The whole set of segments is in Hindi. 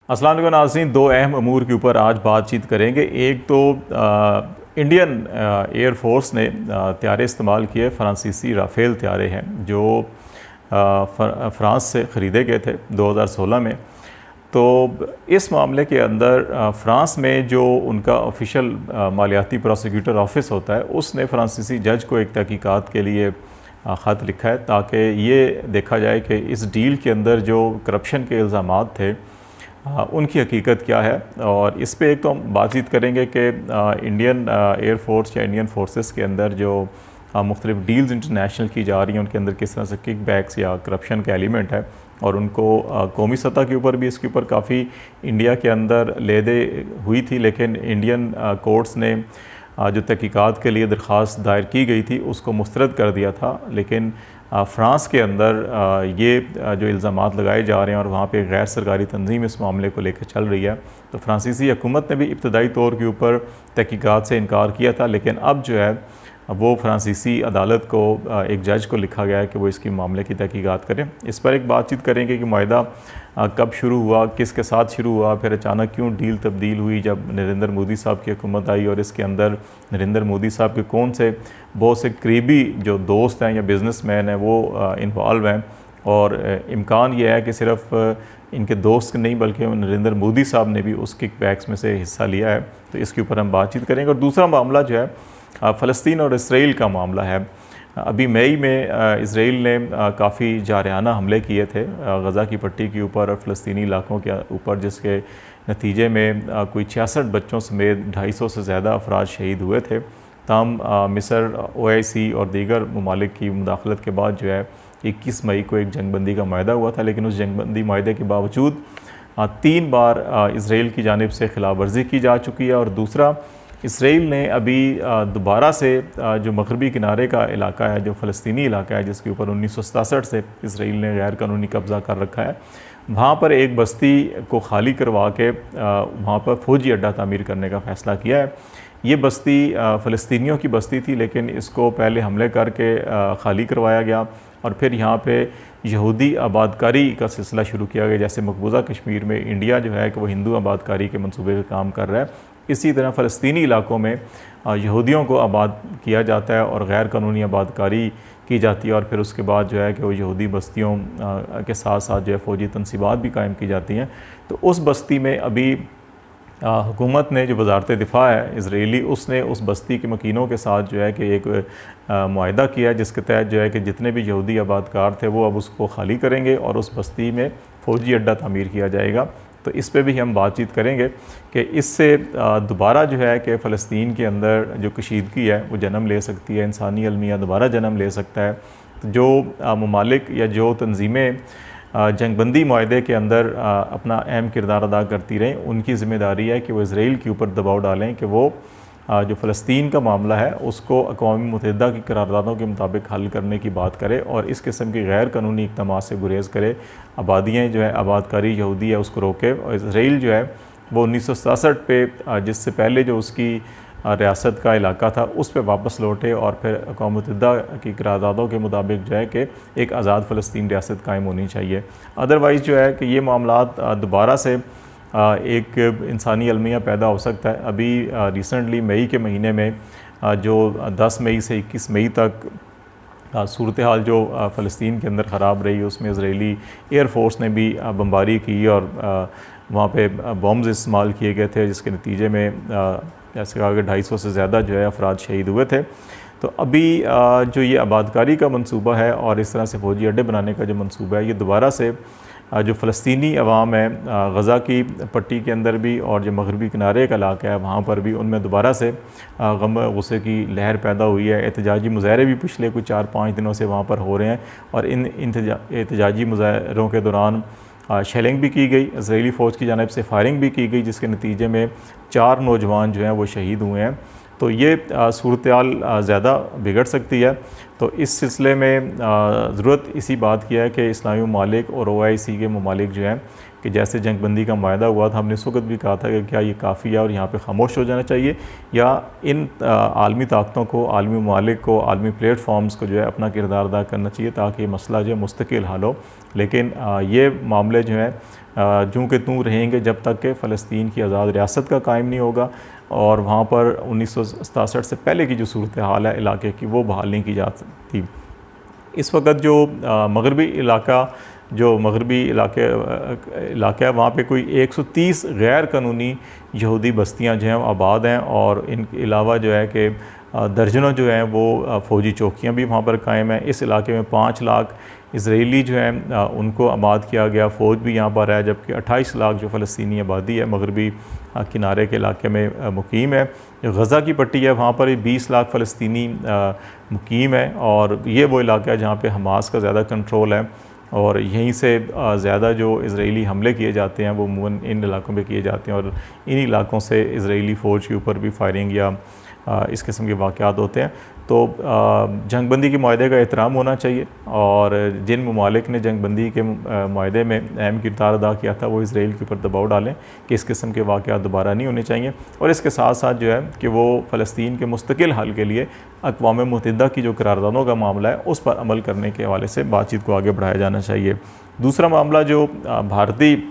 अस्सलाम वालेकुम नाज़रीन, दो अहम अमूर के ऊपर आज बातचीत करेंगे। एक तो इंडियन एयर फोर्स ने त्यारे इस्तेमाल किए, फ्रांसीसी राफेल त्यारे हैं जो फ़्रांस से ख़रीदे गए थे 2016 में। तो इस मामले के अंदर फ़्रांस में जो उनका ऑफिशियल मालियाती प्रोसिक्यूटर ऑफिस होता है, उसने फ़्रांसीसी जज को एक तहकीकात के लिए ख़त लिखा है ताकि ये देखा जाए कि इस डील के अंदर जो करप्शन के इल्ज़ामात थे उनकी हकीकत क्या है। और इस पे एक तो हम बातचीत करेंगे कि इंडियन एयर फोर्स या इंडियन फोर्सेस के अंदर जो मुख्तलिफ डील्स इंटरनेशनल की जा रही हैं उनके अंदर किस तरह से किक बैक्स या करप्शन का एलिमेंट है, और उनको कौमी सतह के ऊपर भी इसके ऊपर काफ़ी इंडिया के अंदर ले दे हुई थी। लेकिन इंडियन कोर्ट्स ने जो तहकीकात के लिए दरख्वास्त दायर की गई थी उसको मुस्तरद कर दिया था। लेकिन फ़्रांस के अंदर ये जो इल्ज़ामात लगाए जा रहे हैं और वहाँ पे गैर सरकारी तंजीम इस मामले को लेकर चल रही है, तो फ्रांसीसी हुकूमत ने भी इब्तदाई तौर के ऊपर तहकीकात से इनकार किया था। लेकिन अब जो है वो फ्रांसीसी अदालत को एक जज को लिखा गया है कि वो इसकी मामले की तहकीकात करें। इस पर एक बातचीत करेंगे कि माहिदा कब शुरू हुआ, किसके साथ शुरू हुआ, फिर अचानक क्यों डील तब्दील हुई जब नरेंद्र मोदी साहब की हुकूमत आई, और इसके अंदर नरेंद्र मोदी साहब के कौन से बहुत से करीबी जो दोस्त हैं या बिज़नेसमैन हैं वो इन्वॉल्व हैं। और इम्कान ये है कि सिर्फ इनके दोस्त नहीं बल्कि नरेंद्र मोदी साहब ने भी उस किक बैक्स में से हिस्सा लिया है। तो इसके ऊपर हम बातचीत करेंगे। और दूसरा मामला जो है फ़लस्तीन और इसराइल का मामला है। अभी मई में इसराइल ने काफ़ी जारहाना हमले किए थे गज़ा की पट्टी के ऊपर और फ़लस्तीनी इलाकों के ऊपर, जिसके नतीजे में कोई 66 बच्चों समेत 250 से ज़्यादा अफराद शहीद हुए थे। तमाम मिस्र, OIC और दीगर ममालिक की मुदाखलत के बाद जो है 21 मई को एक जंगबंदी का माहिदा हुआ था। लेकिन उस जंगबंदी माहिदे के बावजूद 3 बार इसराइल की जानिब से खिलाफ वर्जी की जा चुकी है। और दूसरा, इसराइल ने अभी दोबारा से जो मगरबी किनारे का इलाका है, जो फ़लस्तीनी इलाका है जिसके ऊपर 1967 से इसराइल ने गैर कानूनी कब्ज़ा कर रखा है, वहाँ पर एक बस्ती को खाली करवा के वहाँ पर फ़ौजी अड्डा तामीर करने का फ़ैसला किया है। ये बस्ती फ़लस्तीनियों की बस्ती थी, लेकिन इसको पहले हमले करके खाली करवाया गया और फिर यहाँ पे यहूदी आबादकारी का सिलसिला शुरू किया गया। जैसे मकबूजा कश्मीर में इंडिया जो है कि वो हिंदू आबादकारी के मंसूबे पर काम कर रहा है, इसी तरह फ़लस्तीनी इलाकों में यहूदियों को आबाद किया जाता है और गैर कानूनी आबादकारी की जाती है। और फिर उसके बाद जो है कि वो यहूदी बस्तियों के साथ साथ जो है फ़ौजी तनसीबात भी कायम की जाती हैं। तो उस बस्ती में अभी हुकूमत ने, जो वज़ारत दिफ़ा है इसराइली, उसने उस बस्ती के मकीनों के साथ जो है कि एक मुआहदा किया जिसके तहत जो है कि जितने भी यहूदी आबादकार थे वो अब उसको खाली करेंगे और उस बस्ती में फ़ौजी अड्डा तामीर किया जाएगा। तो इस पे भी हम बातचीत करेंगे कि इससे दोबारा जो है कि फ़लस्तीन के अंदर जो कशीदगी है वो जन्म ले सकती है, इंसानी अलमिया दोबारा जन्म ले सकता है। तो जो ममालिक या जो तंजीमें जंगबंदी माहिदे के अंदर अपना अहम किरदार अदा करती रहें, उनकी ज़िम्मेदारी है कि वो इसराइल के ऊपर दबाव डालें कि वो जो फ़लस्तीन का मामला है उसको अक़वाम मुत्तहिदा की करारदादों के मुताबिक हल करने की बात करे और इस किस्म की गैर कानूनी इक़दामात से गुरेज़ करे। आबादियाँ जो है, आबादकारी यहूदी है उसको रोके। और इसराइल जो है वो 1967 पे जिससे पहले जो उसकी रियासत का इलाका था उस पर वापस लौटे और फिर अक़वाम मुत्तहिदा की करारदादों के मुताबिक जो है कि एक आज़ाद फ़लस्तीन रियासत कायम होनी चाहिए। अदरवाइज़ जो है कि ये मामलात दोबारा से एक इंसानी अलमिया पैदा हो सकता है। अभी रिसेंटली मई के महीने में जो 10 मई से 21 मई तक सूरत हाल जो फ़लस्तीन के अंदर ख़राब रही, उसमें इजरायली एयर फोर्स ने भी बमबारी की और वहाँ पे बॉम्ब्स इस्तेमाल किए गए थे, जिसके नतीजे में जैसे कहा कि 250 से ज़्यादा जो है अफराद शहीद हुए थे। तो अभी जो ये आबादकारी का मंसूबा है और इस तरह से फ़ौजी अड्डे बनाने का जो मंसूबा है, ये दोबारा से जो फ़लस्तीनी अवाम है गज़ा की पट्टी के अंदर भी और जो मगरबी किनारे का इलाका है वहाँ पर भी, उनमें दोबारा से गम गुस्से की लहर पैदा हुई है। एहतजाजी मुज़ाहरे भी पिछले कुछ 4-5 दिनों से वहाँ पर हो रहे हैं और इन एहतजाजी मुज़ाहरों के दौरान शेलिंग भी की गई, इजरायली फ़ौज की जानिब से फायरिंग भी की गई, जिसके नतीजे में 4 नौजवान जो हैं वो शहीद हुए हैं। तो ये सूरत हाल ज़्यादा बिगड़ सकती है। तो इस सिलसिले में ज़रूरत इसी बात की है कि इस्लामी ममालिक और OIC के ममालिक जो हैं कि जैसे जंगबंदी का मायदा हुआ था, हमने उस वक्त भी कहा था कि क्या ये काफ़ी है और यहाँ पे खामोश हो जाना चाहिए, या इन आलमी ताकतों को, आलमी ममालिक को, आलमी प्लेटफॉर्म्स को जो है अपना किरदार अदा करना चाहिए ताकि मसला जो है मुस्तकिल हल हो। लेकिन ये मामले जो हैं जूँ के तूँ रहेंगे जब तक कि फ़लस्तीन की आज़ाद रियासत का कायम नहीं होगा और वहाँ पर 1967 से पहले की जो सूरत हाल है इलाके की वो बहाल नहीं की जा सकती। इस वक्त जो मगरबी इलाका है वहाँ पे कोई 130 गैर कानूनी यहूदी बस्तियाँ जो हैं आबाद हैं और इनके अलावा जो है कि दर्जनों जो हैं वो फ़ौजी चौकियाँ भी वहाँ पर कायम हैं। इस इलाके में 5 लाख इसराइली जो हैं उनको आबाद किया गया, फ़ौज भी यहाँ पर है, जबकि 28 लाख जो फ़लस्तीनी आबादी है मगरबी किनारे के इलाके में मुकीम है। जो गज़ा की पट्टी है वहाँ पर 20 लाख फ़लस्तीनी मुकीम है और ये वो इलाका है जहाँ पे हमास का ज़्यादा कंट्रोल है और यहीं से ज़्यादा जो इजरायली हमले किए जाते हैं वो अमूमन इन इलाकों में किए जाते हैं और इन इलाकों से इजरायली फ़ौज के ऊपर भी फायरिंग या इस किस्म के वाक़यात होते हैं। तो जंगबंदी के माहदे का एहतराम होना चाहिए और जिन ममालिक ने जंगबंदी के माहदे में अहम किरदार अदा किया था वो इसराइल के ऊपर दबाव डालें कि इस किस्म के वाक़यात दोबारा नहीं होने चाहिए और इसके साथ साथ जो है कि वो फ़लस्तीन के मुस्तकिल हल के लिए अक़वाम मुत्तहिदा की जो करारदानों का मामला है उस पर अमल करने के हवाले से बातचीत को आगे बढ़ाया जाना चाहिए। दूसरा मामला जो भारतीय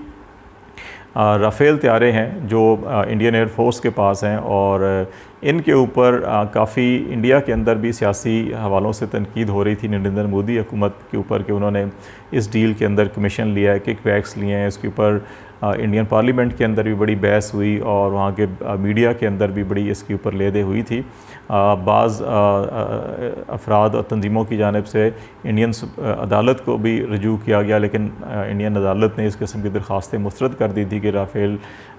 राफ़ेल तैयारे हैं जो इंडियन एयर फोर्स के पास हैं और इनके ऊपर काफ़ी इंडिया के अंदर भी सियासी हवालों से तनकीद हो रही थी नरेंद्र मोदी हुकूमत के ऊपर कि उन्होंने इस डील के अंदर कमीशन लिया है, किकबैक्स लिए हैं। इसके ऊपर इंडियन पार्लियामेंट के अंदर भी बड़ी बहस हुई और वहाँ के मीडिया के अंदर भी बड़ी इसके ऊपर लेदे हुई थी। बाज़ अफराद और तंजीमों की जानिब से इंडियन अदालत को भी रजू किया गया, लेकिन इंडियन अदालत ने इस किस्म की दरख्वास्तें मुस्तरद कर दी थी कि राफ़ेल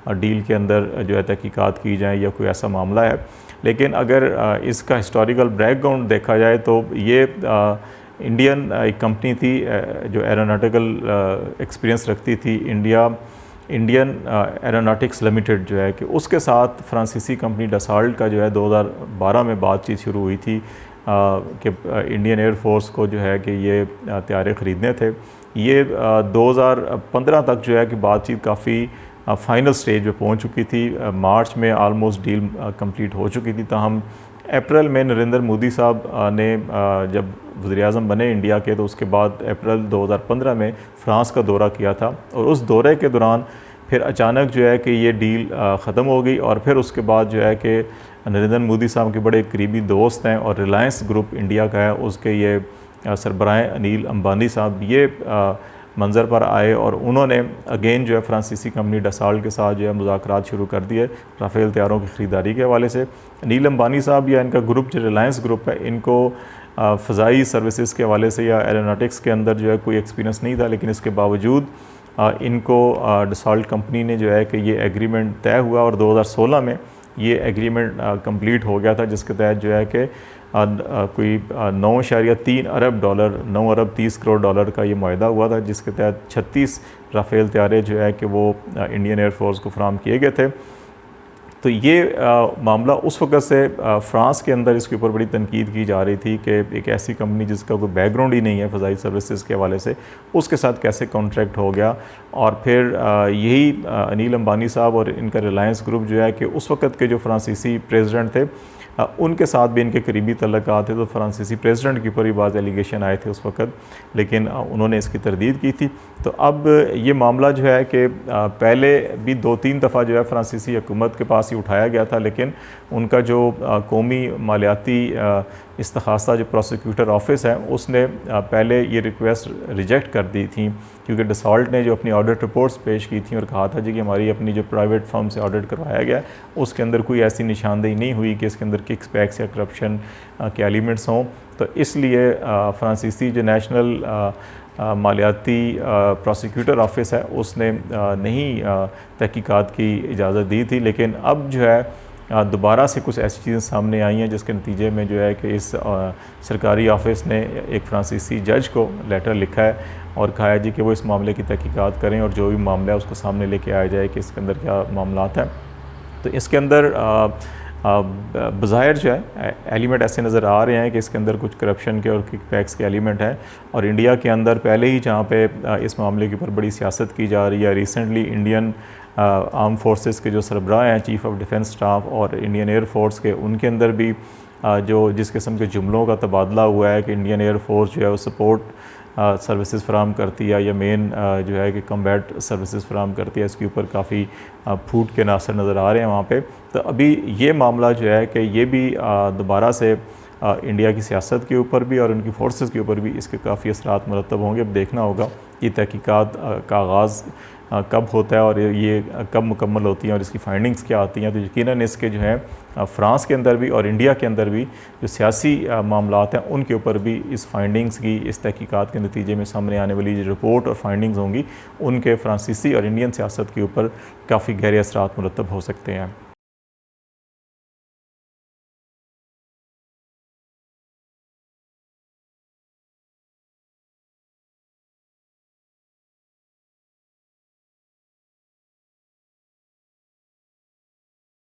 डील के अंदर जो है तहकीकात की जाए या कोई ऐसा मामला है। लेकिन अगर इसका हिस्टोरिकल बैकग्राउंड देखा जाए तो ये इंडियन एक कंपनी थी जो एरोनॉटिकल एक्सपीरियंस रखती थी, इंडियन एरोनॉटिक्स लिमिटेड जो है कि उसके साथ फ्रांसीसी कंपनी डसाल्ट का जो है 2012 में बातचीत शुरू हुई थी कि इंडियन एयर फोर्स को जो है कि ये तैयारे ख़रीदने थे। ये 2015 तक जो है कि बातचीत काफ़ी फाइनल स्टेज पे पहुंच चुकी थी। मार्च में आलमोस्ट डील कंप्लीट हो चुकी थी। ताहम अप्रैल में नरेंद्र मोदी साहब ने जब वज़ीर-ए-आज़म बने इंडिया के तो उसके बाद अप्रैल 2015 में फ़्रांस का दौरा किया था और उस दौरे के दौरान फिर अचानक जो है कि ये डील ख़त्म हो गई और फिर उसके बाद जो है कि नरेंद्र मोदी साहब के बड़े करीबी दोस्त हैं और रिलायंस ग्रुप इंडिया का है उसके ये सरबराह अनिल अंबानी साहब ये मंज़र पर आए और उन्होंने अगेन जो है फ्रांसीसी कंपनी डसाल्ट के साथ जो है मुज़ाकरात शुरू कर दिए राफ़ेल तैयारों की ख़रीदारी के हवाले से। अनिल अंबानी साहब या इनका ग्रुप जो रिलायंस ग्रुप है इनको फ़ज़ाई सर्विसेज के हवाले से या एरोनॉटिक्स के अंदर जो है कोई एक्सपीरियंस नहीं था, लेकिन इसके बावजूद इनको डसाल्ट कंपनी ने जो है कि ये एग्रीमेंट तय हुआ और 2016 में ये एग्रीमेंट कंप्लीट हो गया था, जिसके तहत जो है कि कोई 9.3 अरब डॉलर 9 अरब 30 करोड़ डॉलर का ये मुआहदा हुआ था, जिसके तहत 36 राफ़ेल तैयारे जो है कि वो इंडियन एयर फोर्स को फराहम किए गए थे। तो ये मामला उस वक़्त से फ़्रांस के अंदर इसके ऊपर बड़ी तनकीद की जा रही थी कि एक ऐसी कंपनी जिसका कोई बैकग्राउंड ही नहीं है फ़ज़ाई सर्विसेज के हवाले से उसके साथ कैसे कॉन्ट्रैक्ट हो गया। और फिर यही अनिल अंबानी साहब और इनका रिलायंस ग्रुप जो है कि उस वक़्त के जो फ्रांसीसी प्रेसिडेंट थे उनके साथ भी इनके करीबी तल्लुकात थे। तो फ्रांसीसी प्रेसिडेंट के ऊपर ही बाज़ एलिगेशन आए थे उस वक़्त, लेकिन उन्होंने इसकी तरदीद की थी। तो अब ये मामला जो है कि पहले भी 2-3 दफ़ा जो है फ्रांसीसी हुकूमत के पास ही उठाया गया था, लेकिन उनका जो कौमी मालियाती इस्तखासा जो प्रोसिक्यूटर ऑफिस है उसने पहले ये रिक्वेस्ट रिजेक्ट कर दी थी, क्योंकि डसाल्ट ने जो अपनी ऑडिट रिपोर्ट्स पेश की थी और कहा था जी कि हमारी अपनी जो प्राइवेट फर्म से ऑडिट करवाया गया उसके अंदर कोई ऐसी निशानदेही नहीं हुई कि इसके अंदर किक्सबैक्स या करप्शन के एलिमेंट्स हों। तो इसलिए फ्रांसीसी जो नेशनल मालियाती प्रोसिक्यूटर ऑफिस है उसने नहीं तहकीकात की इजाज़त दी थी। लेकिन अब जो है दोबारा से कुछ ऐसी चीज़ें सामने आई हैं जिसके नतीजे में जो है कि इस सरकारी ऑफिस ने एक फ्रांसीसी जज को लेटर लिखा है और कहा है जी कि वो इस मामले की तहकीकात करें और जो भी मामला है उसको सामने लेके आया जाए कि इसके अंदर क्या मामलात हैं। तो इसके अंदर बज़ाहिर जो है एलिमेंट ऐसे नज़र आ रहे हैं कि इसके अंदर कुछ करप्शन के और किकबैक्स के एलिमेंट हैं, और इंडिया के अंदर पहले ही जहाँ पे इस मामले के ऊपर बड़ी सियासत की जा रही है। रिसेंटली इंडियन आर्म फोर्सेस के जो सरबराह हैं, चीफ़ ऑफ डिफेंस स्टाफ और इंडियन एयर फोर्स के, उनके अंदर भी जो जिस किस्म के जुमलों का तबादला हुआ है कि इंडियन एयर फोर्स जो है वो सपोर्ट सर्विसेज फराम करती है या मेन जो है कि कम्बैट सर्विसेज फराम करती है, इसके ऊपर काफ़ी फूट के नासर नज़र आ रहे हैं वहाँ पे। तो अभी ये मामला जो है कि ये भी दोबारा से इंडिया की सियासत के ऊपर भी और उनकी फोर्सेस के ऊपर भी इसके काफ़ी असरात मुरतब होंगे। अब देखना होगा ये तहकीकात का आगाज़ कब होता है और ये कब मुकम्मल होती हैं और इसकी फाइंडिंग्स क्या आती हैं। तो यकीनन इसके जो है फ़्रांस के अंदर भी और इंडिया के अंदर भी जो सियासी मामलात हैं उनके ऊपर भी इस फाइंडिंग्स की, इस तहकीकात के नतीजे में सामने आने वाली जो रिपोर्ट और फाइंडिंग्स होंगी उनके फ़्रांसीसी और इंडियन सियासत के ऊपर काफ़ी गहरे असरात मुरतब हो सकते हैं।